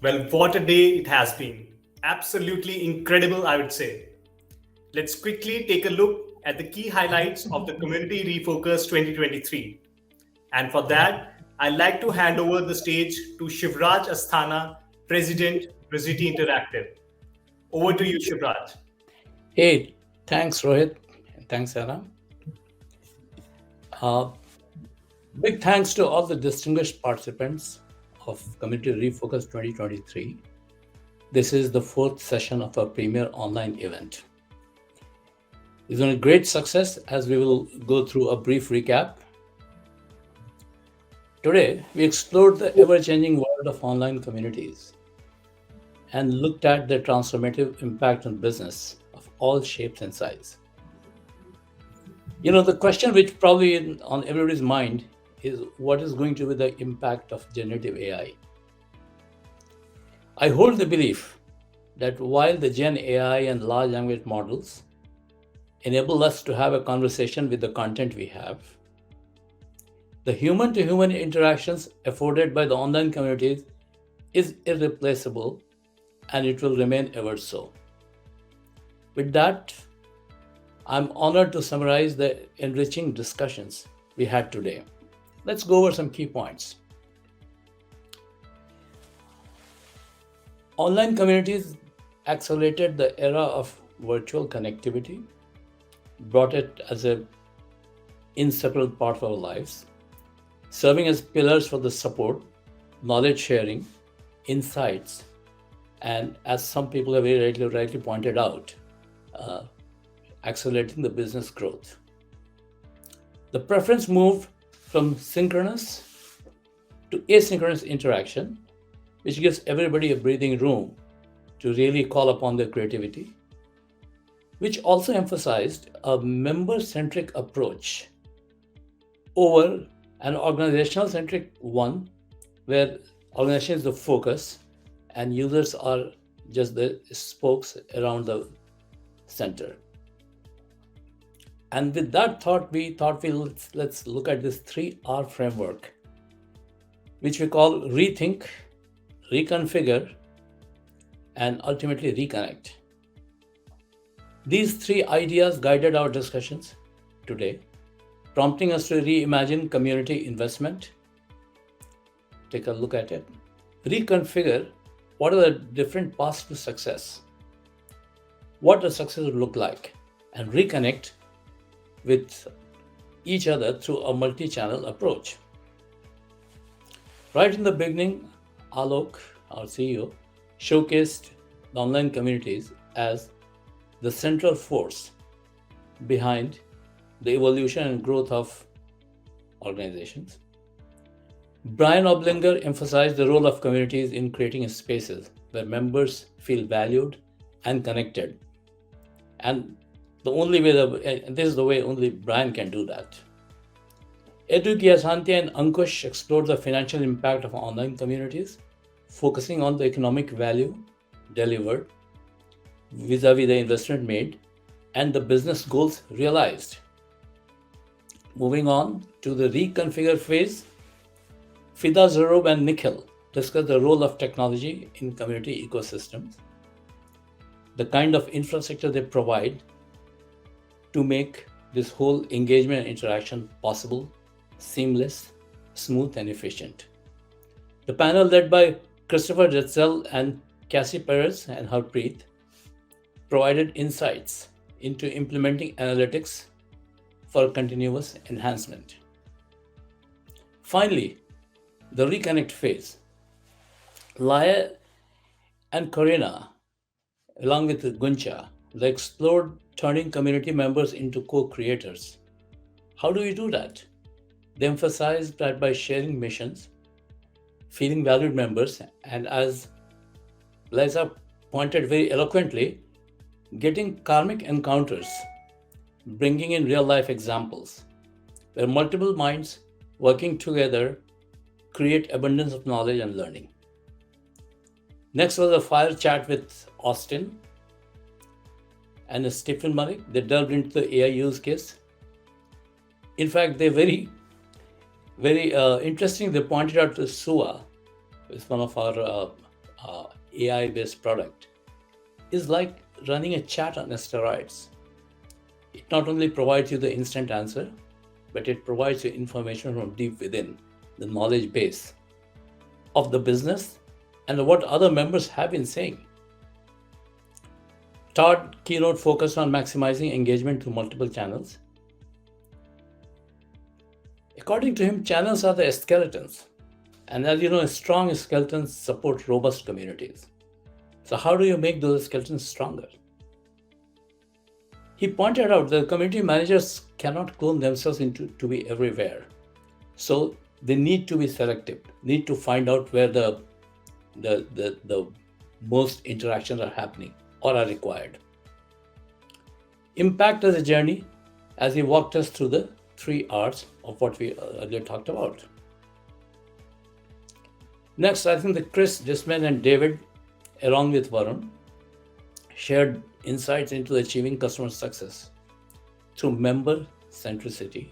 Well, what a day it has been. Absolutely incredible, I would say. Let's quickly take a look at the key highlights of the Community Refocus 2023. And for that, I'd like to hand over the stage to Shivraj Asthana, President, Brizzy Interactive. Over to you, Shivraj. Hey, thanks, Rohit. And thanks, Anna. Uh, Big thanks to all the distinguished participants of Community Refocus 2023. This is the fourth session of our premier online event. It's been a great success as we will go through a brief recap. Today, we explored the ever changing world of online communities and looked at the transformative impact on business of all shapes and sizes. The question which probably on everybody's mind is what is going to be the impact of generative AI? I hold the belief that while the Gen AI and large language models enable us to have a conversation with the content we have, the human to human interactions afforded by the online communities is irreplaceable and it will remain ever so. With that, I'm honored to summarize the enriching discussions we had today. Let's go over some key points. Online communities accelerated the era of virtual connectivity, brought it as an inseparable part of our lives, serving as pillars for the support, knowledge sharing, insights, and as some people have very rightly pointed out, accelerating the business growth. The preference moved from synchronous to asynchronous interaction, which gives everybody a breathing room to really call upon their creativity, which also emphasized a member-centric approach over an organizational-centric one, where organization is the focus and users are just the spokes around the center. And with that thought, let's look at this 3R framework, which we call rethink, reconfigure, and ultimately reconnect. These three ideas guided our discussions today, prompting us to reimagine community investment. Take a look at it. Reconfigure, what are the different paths to success? What does success look like? And reconnect with each other through a multi-channel approach. Right in the beginning, Alok, our CEO, showcased the online communities as the central force behind the evolution and growth of organizations. Brian Oblinger emphasized the role of communities in creating spaces where members feel valued and connected. And this is the way only Brian can do that. Edu Gyasanti and Ankush explored the financial impact of online communities, focusing on the economic value delivered vis-a-vis the investment made and the business goals realized. Moving on to the reconfigure phase, Fida Zarob and Nikhil discussed the role of technology in community ecosystems, the kind of infrastructure they provide to make this whole engagement and interaction possible, seamless, smooth, and efficient. The panel led by Christopher Jetzel and Cassie Perez and Harpreet provided insights into implementing analytics for continuous enhancement. Finally, the reconnect phase. Laya and Corina, along with Guncha, they explored turning community members into co-creators. How do we do that? They emphasized that by sharing missions, feeling valued members, and as Liza pointed very eloquently, getting karmic encounters, bringing in real life examples, where multiple minds working together create abundance of knowledge and learning. Next was a fire chat with Austin and Stephen Malik. They delved into the AI use case. In fact, they very interesting. They pointed out to SUA, is one of our AI-based product is like running a chat on steroids. It not only provides you the instant answer, but it provides you information from deep within the knowledge base of the business and what other members have been saying. Todd keynote focused on maximizing engagement through multiple channels. According to him, channels are the skeletons. And as you know, strong skeletons support robust communities. So how do you make those skeletons stronger? He pointed out that community managers cannot clone themselves to be everywhere. So they need to be selective, need to find out where the most interactions are happening or are required. Impact as a journey, as he walked us through the 3 R's of what we earlier talked about. Next, I think that Chris Disman and David, along with Varun, shared insights into achieving customer success through member centricity.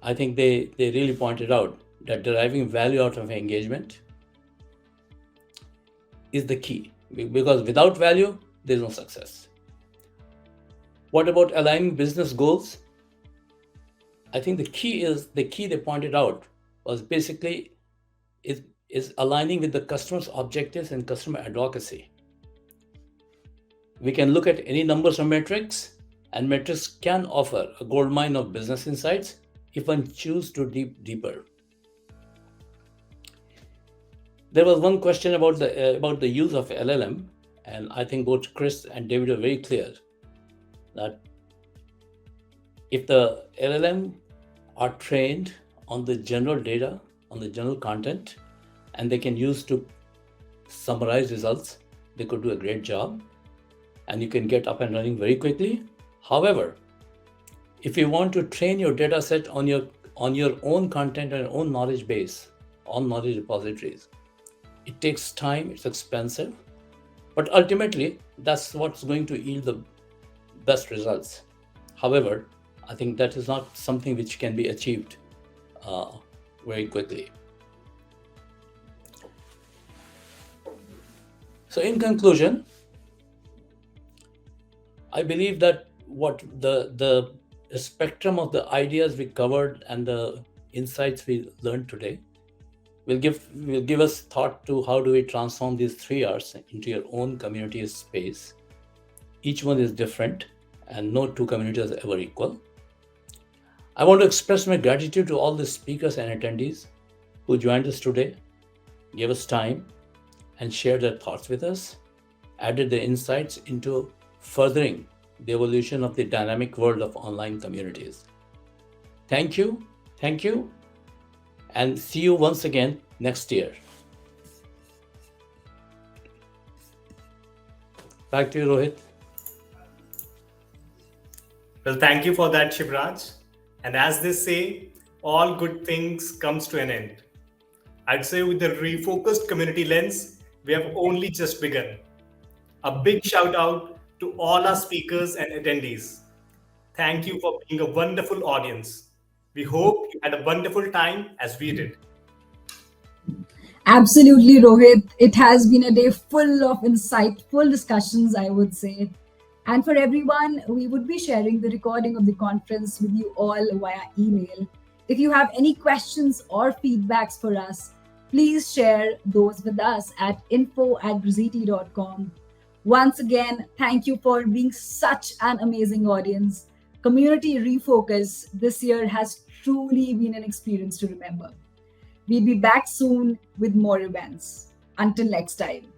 I think they really pointed out that deriving value out of engagement is the key, because without value, there's no success. What about aligning business goals? I think the key they pointed out was basically is aligning with the customer's objectives and customer advocacy. We can look at any numbers or metrics, and metrics can offer a goldmine of business insights if one chooses to dig deeper. There was one question about the use of LLM, and I think both Chris and David are very clear that if the LLM are trained on the general data, on the general content, and they can use to summarize results, they could do a great job, and you can get up and running very quickly. However, if you want to train your data set on your own content and your own knowledge base, on knowledge repositories, it takes time, it's expensive, but ultimately that's what's going to yield the best results. However, I think that is not something which can be achieved very quickly. So in conclusion, I believe that what the spectrum of the ideas we covered and the insights we learned today will give us thought to how do we transform these 3 R's into your own community space. Each one is different, and no 2 communities are ever equal. I want to express my gratitude to all the speakers and attendees who joined us today, gave us time, and shared their thoughts with us, added their insights into furthering the evolution of the dynamic world of online communities. Thank you, and see you once again next year. Back to you, Rohit. Well, thank you for that, Shivraj. And as they say, all good things comes to an end. I'd say with the refocused community lens, we have only just begun. A big shout out to all our speakers and attendees. Thank you for being a wonderful audience. We hope you had a wonderful time as we did. Absolutely, Rohit. It has been a day full of insightful discussions, I would say. And for everyone, we would be sharing the recording of the conference with you all via email. If you have any questions or feedbacks for us, please share those with us at info@grizzly.com. Once again, thank you for being such an amazing audience. Community Refocus this year has truly been an experience to remember. We'll be back soon with more events. Until next time.